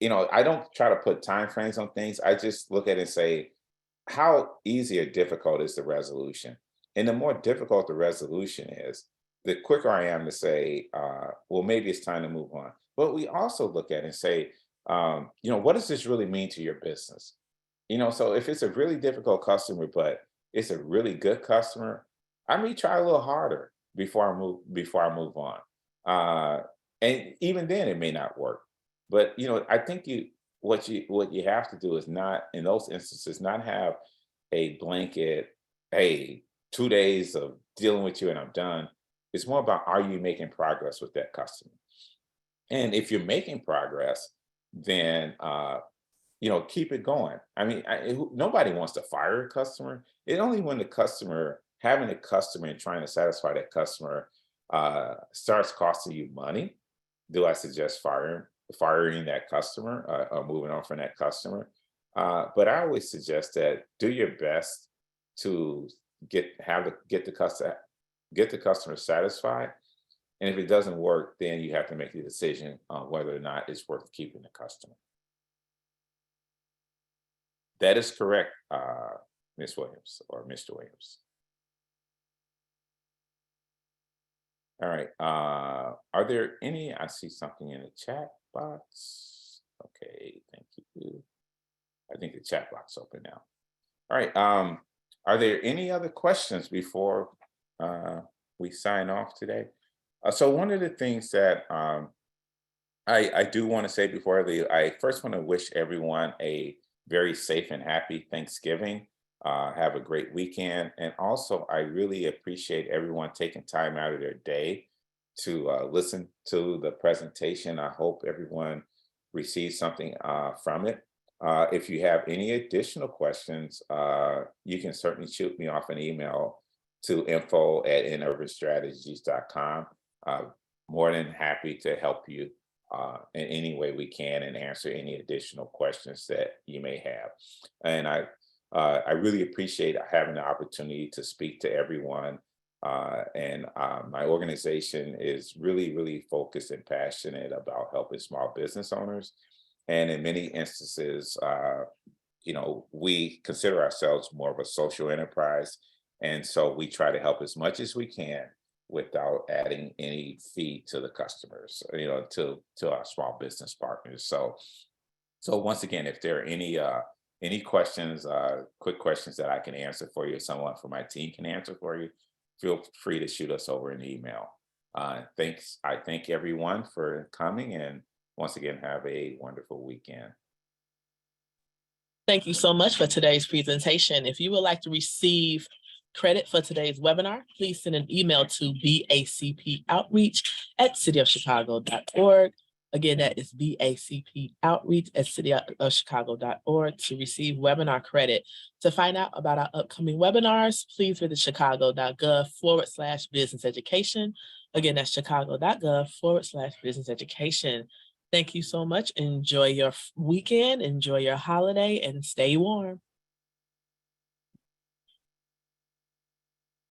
don't try to put time frames on things. I just look at it and say, how easy or difficult is the resolution? And the more difficult the resolution is, the quicker I am to say, well, maybe it's time to move on. But we also look at it and say, what does this really mean to your business? So if it's a really difficult customer, but it's a really good customer, I may try a little harder before I move on. And even then it may not work. But I think what you have to do is not, in those instances, not have a blanket, hey, 2 days of dealing with you and I'm done. It's more about, are you making progress with that customer? And if you're making progress, then keep it going. I mean, nobody wants to fire a customer. It only when having a customer and trying to satisfy that customer starts costing you money, do I suggest firing that customer or moving on from that customer. But I always suggest that do your best to get the customer satisfied. And if it doesn't work, then you have to make the decision on whether or not it's worth keeping the customer. That is correct, Ms. Williams or Mr. Williams. All right. Are there any? I see something in the chat box. Okay, thank you. I think the chat box open now. All right. Are there any other questions before we sign off today? So one of the things that I do want to say before I leave, I first want to wish everyone a very safe and happy Thanksgiving. Have a great weekend. And also, I really appreciate everyone taking time out of their day to listen to the presentation. I hope everyone receives something from it. If you have any additional questions, you can certainly shoot me off an email to info@inurbanstrategies.com. More than happy to help you in any way we can and answer any additional questions that you may have. And I really appreciate having the opportunity to speak to everyone. And my organization is really, really focused and passionate about helping small business owners. And in many instances, we consider ourselves more of a social enterprise. And so we try to help as much as we can without adding any fee to the customers, to our small business partners. So once again, if there are any questions, quick questions that I can answer for you, someone from my team can answer for you, feel free to shoot us over an email. Thanks. I thank everyone for coming, and once again, have a wonderful weekend. Thank you so much for today's presentation. If you would like to receive credit for today's webinar, please send an email to bacpoutreach@cityofchicago.org. Again, that is bacpoutreach@cityofchicago.org to receive webinar credit. To find out about our upcoming webinars, please visit chicago.gov/business education. Again, that's chicago.gov/business education. Thank you so much. Enjoy your weekend, enjoy your holiday, and stay warm.